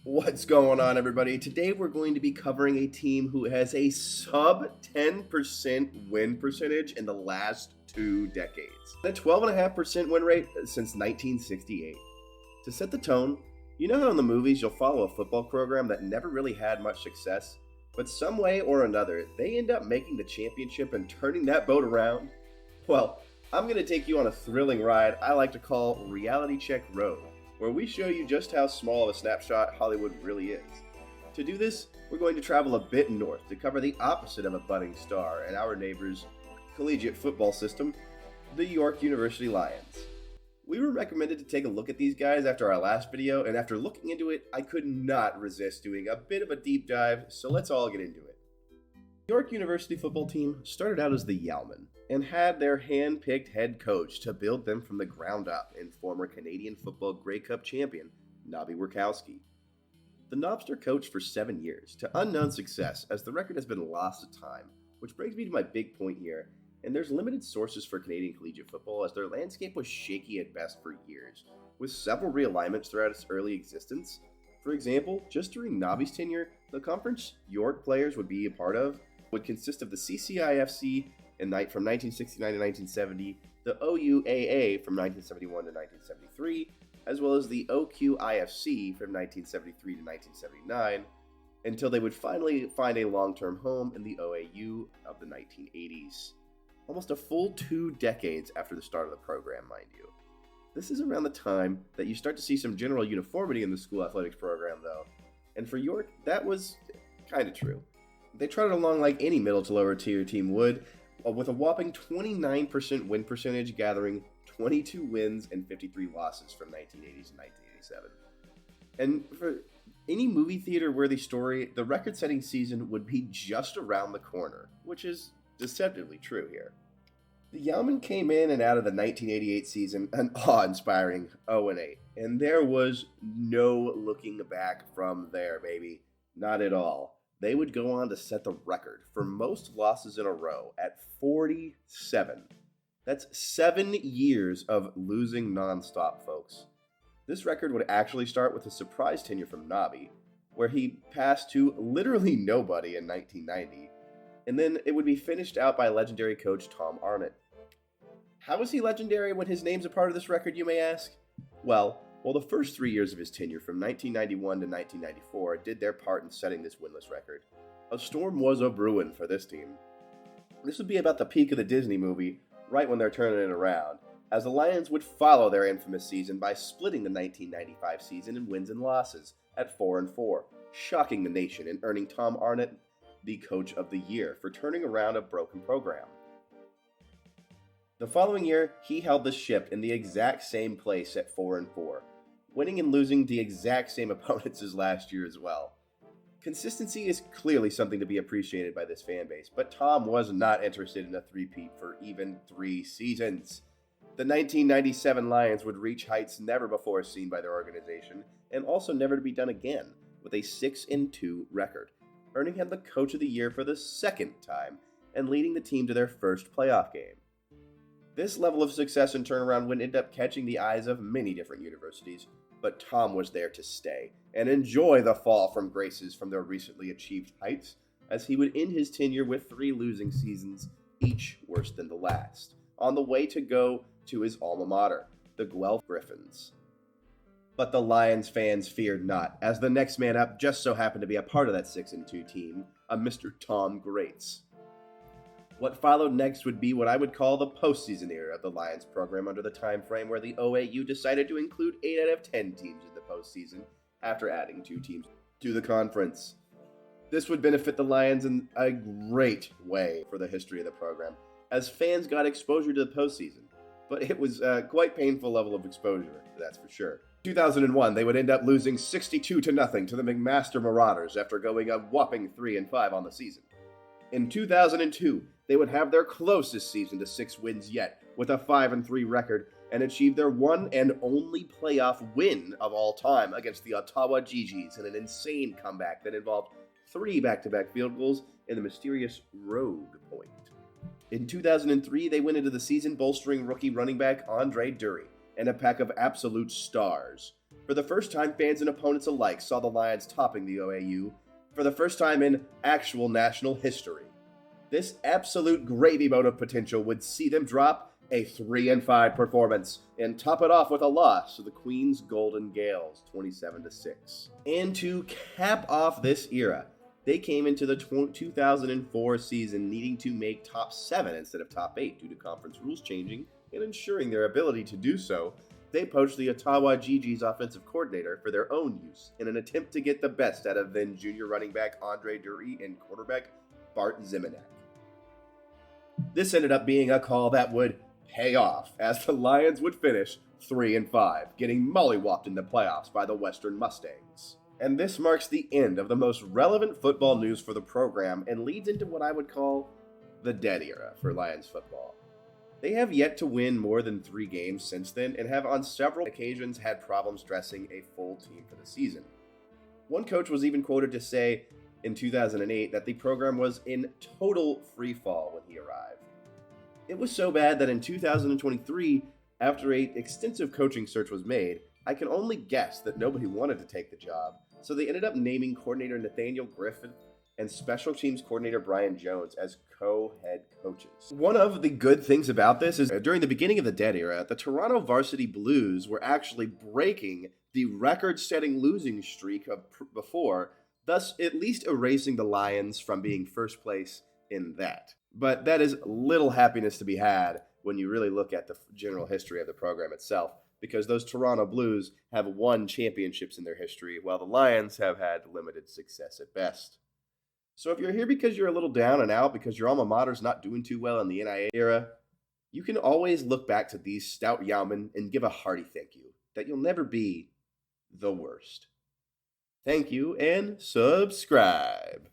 What's going on, everybody? Today we're going to be covering a team who has a sub 10% win percentage in the last 2 decades. A 12.5% win rate since 1968. To set the tone, you know how in the movies you'll follow a football program that never really had much success, but some way or another they end up making the championship and turning that boat around? Well, I'm going to take you on a thrilling ride I like to call Reality Check Road, where we show you just how small of a snapshot Hollywood really is. To do this, we're going to travel a bit north to cover the opposite of a budding star in our neighbor's collegiate football system, the York University Lions. We were recommended to take a look at these guys after our last video, and after looking into it, I could not resist doing a bit of a deep dive, so let's all get into it. The York University football team started out as the Yowmen, and had their hand-picked head coach to build them from the ground up in former Canadian football Grey Cup champion, Nobby Wierkowski. The Knobster coached for 7 years, to unknown success as the record has been lost to time, which brings me to my big point here, and there's limited sources for Canadian collegiate football as their landscape was shaky at best for years, with several realignments throughout its early existence. For example, just during Nobby's tenure, the conference York players would be a part of would consist of the CCIFC from 1969 to 1970, the OUAA from 1971 to 1973, as well as the OQIFC from 1973 to 1979, until they would finally find a long-term home in the OAU of the 1980s. Almost a full 2 decades after the start of the program, mind you. This is around the time that you start to see some general uniformity in the school athletics program, though, and for York, that was kind of true. They trotted along like any middle to lower tier team would, with a whopping 29% win percentage, gathering 22 wins and 53 losses from 1980 to 1987. And for any movie theater worthy story, the record-setting season would be just around the corner, which is deceptively true here. The Yowmen came in and out of the 1988 season an awe-inspiring 0-8, and there was no looking back from there, baby. Not at all. They would go on to set the record for most losses in a row at 47. That's 7 years of losing nonstop, folks. This record would actually start with a surprise tenure from Nobby, where he passed to literally nobody in 1990, and then it would be finished out by legendary coach Tom Arnott. How is he legendary when his name's a part of this record, you may ask? Well, the first 3 years of his tenure from 1991 to 1994 did their part in setting this winless record. A storm was a brewing for this team. This would be about the peak of the Disney movie, right when they're turning it around, as the Lions would follow their infamous season by splitting the 1995 season in wins and losses at 4-4, shocking the nation and earning Tom Arnott the Coach of the Year for turning around a broken program. The following year, he held the ship in the exact same place at 4-4, winning and losing the exact same opponents as last year as well. Consistency is clearly something to be appreciated by this fan base, but Tom was not interested in a three-peat for even 3 seasons. The 1997 Lions would reach heights never before seen by their organization, and also never to be done again, with a 6-2 record, earning him the Coach of the Year for the 2nd time, and leading the team to their first playoff game. This level of success and turnaround would end up catching the eyes of many different universities, but Tom was there to stay and enjoy the fall from graces from their recently achieved heights, as he would end his tenure with 3 losing seasons, each worse than the last, on the way to go to his alma mater, the Guelph Griffins. But the Lions fans feared not, as the next man up just so happened to be a part of that 6-2 team, a Mr. Tom Greats. What followed next would be what I would call the postseason era of the Lions program under the time frame where the OAU decided to include 8 out of 10 teams in the postseason after adding 2 teams to the conference. This would benefit the Lions in a great way for the history of the program, as fans got exposure to the postseason, but it was a quite painful level of exposure, that's for sure. 2001, they would end up losing 62-0 to the McMaster Marauders after going a whopping 3-5 on the season. In 2002, they would have their closest season to 6 wins yet, with a 5-3 record, and achieve their one and only playoff win of all time against the Ottawa Gee-Gees in an insane comeback that involved 3 back-to-back field goals and the mysterious Rogue Point. In 2003, they went into the season bolstering rookie running back Andre Dury and a pack of absolute stars, For the first time, fans and opponents alike saw the Lions topping the OAU for the first time in actual national history. This absolute gravy boat of potential would see them drop a 3-5 performance and top it off with a loss to the Queens Golden Gales 27-6. And to cap off this era, they came into the 2004 season needing to make top 7 instead of top 8 due to conference rules changing and ensuring their ability to do so. They poached the Ottawa GG's offensive coordinator for their own use in an attempt to get the best out of then junior running back Andre Dury and quarterback Bart Ziminak. This ended up being a call that would pay off, as the Lions would finish 3-5, getting mollywopped in the playoffs by the Western Mustangs. And this marks the end of the most relevant football news for the program and leads into what I would call the dead era for Lions football. They have yet to win more than 3 games since then and have on several occasions had problems dressing a full team for the season. One coach was even quoted to say in 2008 that the program was in total free fall when he arrived. It was so bad that in 2023, after an extensive coaching search was made, I can only guess that nobody wanted to take the job, so they ended up naming coordinator Nathaniel Griffin and special teams coordinator Brian Jones as co-head coaches. One of the good things about this is during the beginning of the dead era, the Toronto Varsity Blues were actually breaking the record-setting losing streak of before, thus at least erasing the Lions from being first place in that. But that is little happiness to be had when you really look at the general history of the program itself, because those Toronto Blues have won championships in their history, while the Lions have had limited success at best. So if you're here because you're a little down and out because your alma mater's not doing too well in the NIA era, you can always look back to these stout Yowmen and give a hearty thank you that you'll never be the worst. Thank you and subscribe.